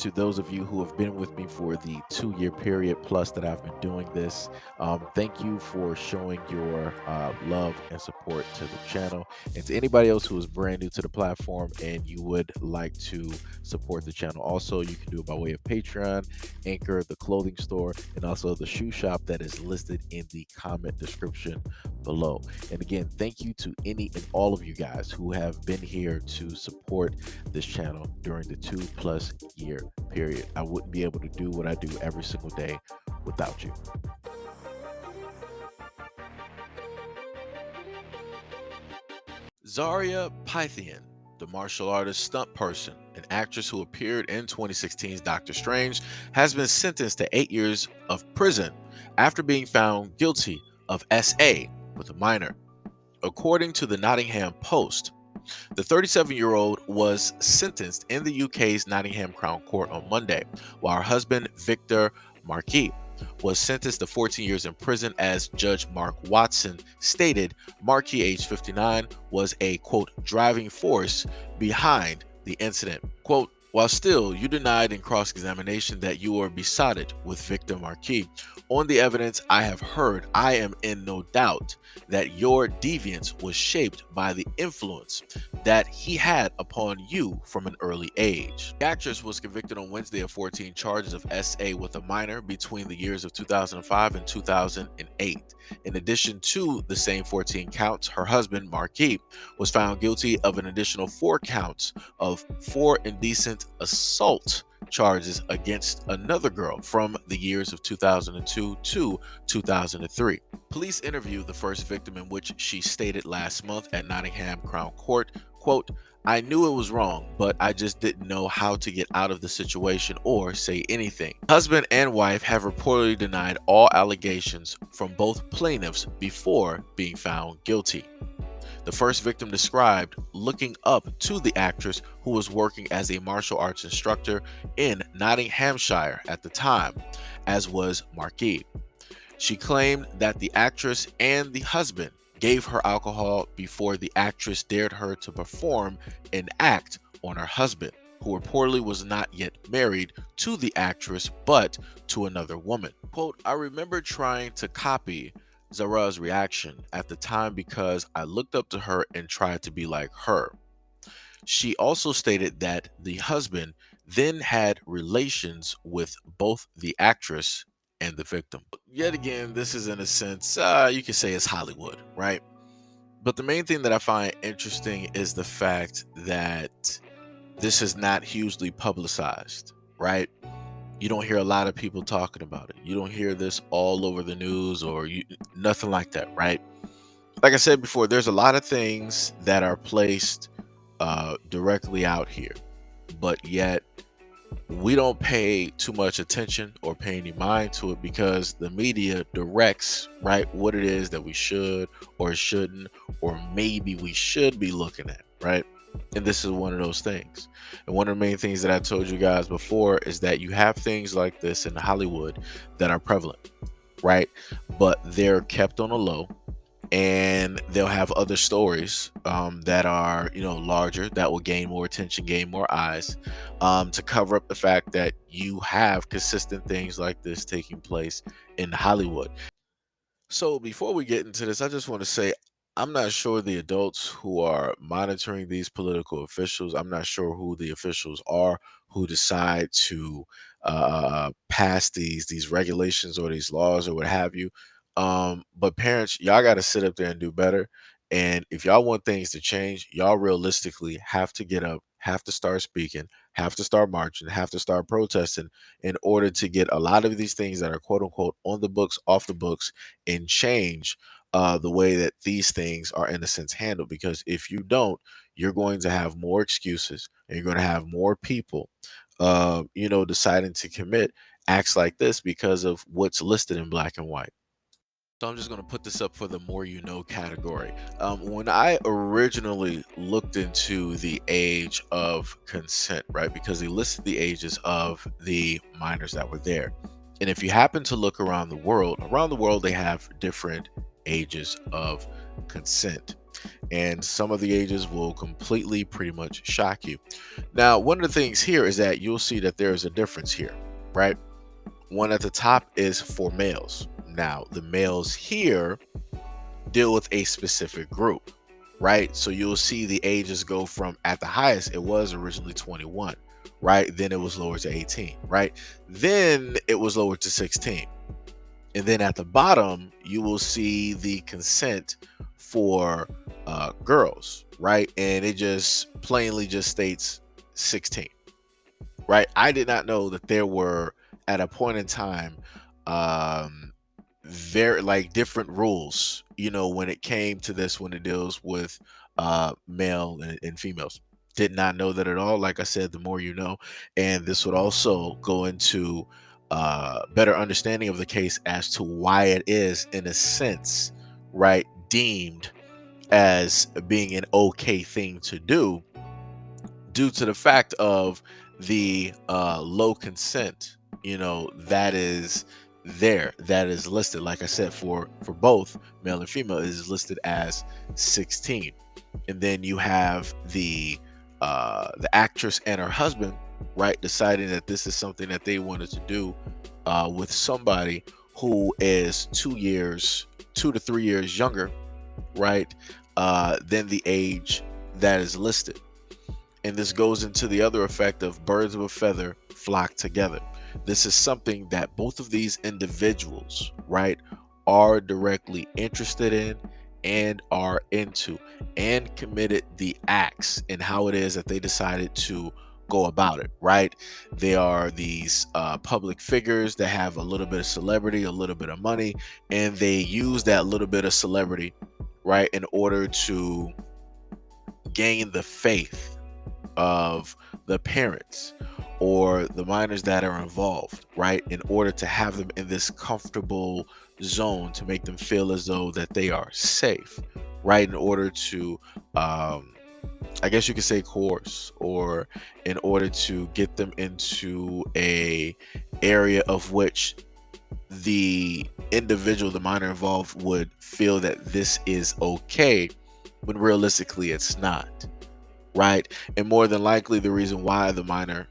to those of you who have been with me for the 2 year period plus that I've been doing this. Thank you for showing your love and support to the channel. And to anybody else who is brand new to the platform and you would like to support the channel, also, you can do it by way of Patreon, Anchor, the clothing store, and also the shoe shop that is listed in the comment description below. And again, thank you to any and all of you guys who have been here to support this channel during the 2+ year period. I wouldn't be able to do what I do every single day without you. Zaria Pythian, the martial artist stunt person, an actress who appeared in 2016's Doctor Strange, has been sentenced to 8 years of prison after being found guilty of SA with a minor. According to the Nottingham Post, the 37-year-old was sentenced in the UK's Nottingham Crown Court on Monday, while her husband, Victor Marquis, was sentenced to 14 years in prison. As Judge Mark Watson stated, Marquis, age 59, was a, quote, driving force behind the incident. Quote, while still, you denied in cross-examination that you were besotted with Victor Marquis. On the evidence I have heard, I am in no doubt that your deviance was shaped by the influence that he had upon you from an early age. The actress was convicted on Wednesday of 14 charges of SA with a minor between the years of 2005 and 2008. In addition to the same 14 counts, her husband, Marquis, was found guilty of an additional 4 counts of 4 indecent assault charges against another girl from the years of 2002 to 2003. Police interviewed the first victim, in which she stated last month at Nottingham Crown Court, quote, I knew it was wrong, but I just didn't know how to get out of the situation or say anything. Husband and wife have reportedly denied all allegations from both plaintiffs before being found guilty. The first victim described looking up to the actress, who was working as a martial arts instructor in Nottinghamshire at the time, as was Marquis. She claimed that the actress and the husband gave her alcohol before the actress dared her to perform an act on her husband, who reportedly was not yet married to the actress but to another woman. Quote, I remember trying to copy Zara's reaction at the time because I looked up to her and tried to be like her. She also stated that the husband then had relations with both the actress and the victim. Yet again, this is, in a sense, you could say it's Hollywood, right? But the main thing that I find interesting is the fact that this is not hugely publicized, right? You don't hear a lot of people talking about it. You don't hear this all over the news or nothing like that, right? Like I said before, there's a lot of things that are placed directly out here, but yet we don't pay too much attention or pay any mind to it because the media directs, right, what it is that we should or shouldn't, or maybe we should be looking at, right? And this is one of those things. And one of the main things that I told you guys before is that you have things like this in Hollywood that are prevalent, right? But they're kept on a low, and they'll have other stories that are, larger, that will gain more attention, gain more eyes, to cover up the fact that you have consistent things like this taking place in Hollywood. So before we get into this, I just want to say I'm not sure the adults who are monitoring these political officials. I'm not sure who the officials are who decide to pass these regulations or these laws or what have you. But parents, y'all got to sit up there and do better. And if y'all want things to change, y'all realistically have to get up, have to start speaking, have to start marching, have to start protesting in order to get a lot of these things that are quote unquote on the books off the books and change the way that these things are in a sense handled. Because if you don't, you're going to have more excuses and you're going to have more people, deciding to commit acts like this because of what's listed in black and white. So I'm just going to put this up for the more you know category. When I originally looked into the age of consent, right, because they listed the ages of the minors that were there. And if you happen to look around the world, they have different ages of consent. And some of the ages will completely pretty much shock you. Now, one of the things here is that you'll see that there is a difference here, right? One at the top is for males. Now, the males here deal with a specific group, right? So you'll see the ages go from, at the highest, it was originally 21, right? Then it was lowered to 18, right? Then it was lowered to 16. And then at the bottom, you will see the consent for girls, right? And it just plainly just states 16, right? I did not know that there were, at a point in time, um, very like different rules, when it came to this, when it deals with male and females. Did not know that at all. Like I said, the more you know. And this would also go into better understanding of the case as to why it is, in a sense, right, deemed as being an okay thing to do, due to the fact of the low consent, that is there, that is listed, like I said, for both male and female, is listed as 16. And then you have the actress and her husband, right, deciding that this is something that they wanted to do with somebody who is 2 to 3 years younger, right, than the age that is listed. And this goes into the other effect of birds of a feather flock together. This is something that both of these individuals, right, are directly interested in and are into, and committed the acts and how it is that they decided to go about it, right? They are these public figures that have a little bit of celebrity, a little bit of money, and they use that little bit of celebrity, right, in order to gain the faith of the parents or the minors that are involved, right, in order to have them in this comfortable zone, to make them feel as though that they are safe, right, in order to I guess you could say coerce, or in order to get them into a area of which the individual, the minor involved, would feel that this is okay, when realistically it's not, right? And more than likely, the reason why the minor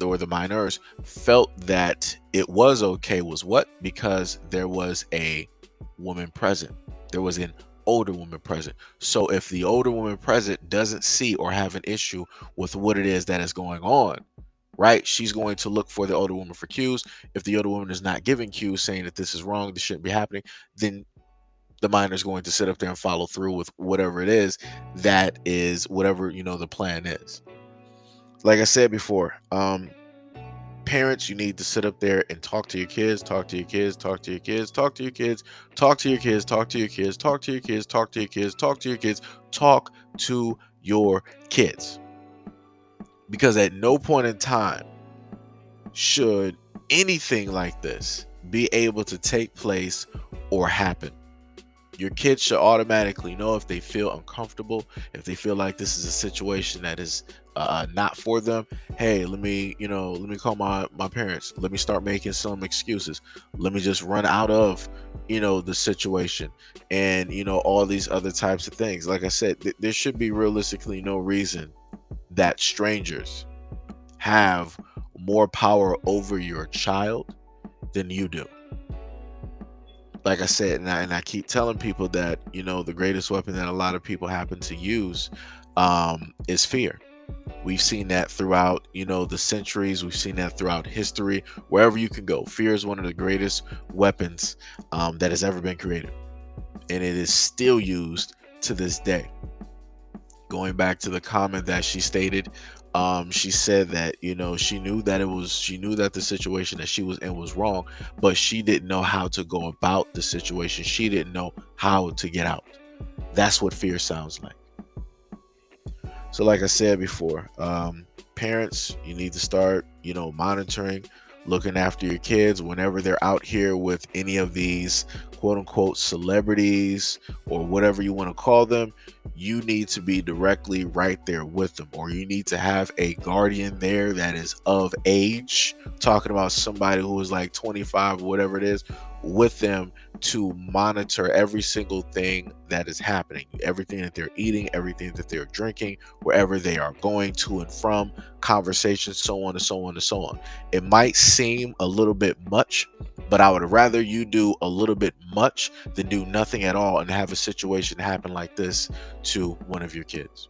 or the minors felt that it was okay was what? Because there was a woman present. There was an older woman present. So if the older woman present doesn't see or have an issue with what it is that is going on, right, she's going to look for the older woman for cues. If the older woman is not giving cues, saying that this is wrong, this shouldn't be happening, then the minor is going to sit up there and follow through with whatever it is, that is whatever the plan is. Like I said before, parents, you need to sit up there and talk to your kids, talk to your kids, talk to your kids, talk to your kids, talk to your kids, talk to your kids, talk to your kids, talk to your kids, talk to your kids, talk to your kids. Because at no point in time should anything like this be able to take place or happen. Your kids should automatically know if they feel uncomfortable, if they feel like this is a situation that is not for them. Hey, let me call my parents. Let me start making some excuses. Let me just run out of, the situation, and all these other types of things. Like I said, there should be realistically no reason that strangers have more power over your child than you do. Like I said, and I keep telling people that the greatest weapon that a lot of people happen to use is fear. We've seen that throughout the centuries. We've seen that throughout history. Wherever you can go, fear is one of the greatest weapons that has ever been created, and it is still used to this day. Going back to the comment that she stated, she said that she knew that the situation that she was in was wrong, but she didn't know how to go about the situation. She didn't know how to get out. That's what fear sounds like. So like I said before, parents, you need to start monitoring, looking after your kids whenever they're out here with any of these quote unquote celebrities or whatever you want to call them. you need to be directly right there with them, or you need to have a guardian there that is of age, talking about somebody who is like 25 or whatever it is, with them to monitor every single thing that is happening, everything that they're eating, everything that they're drinking, wherever they are going to and from, conversations, so on and so on and so on. It might seem a little bit much, but I would rather you do a little bit much than do nothing at all and have a situation happen like this to one of your kids.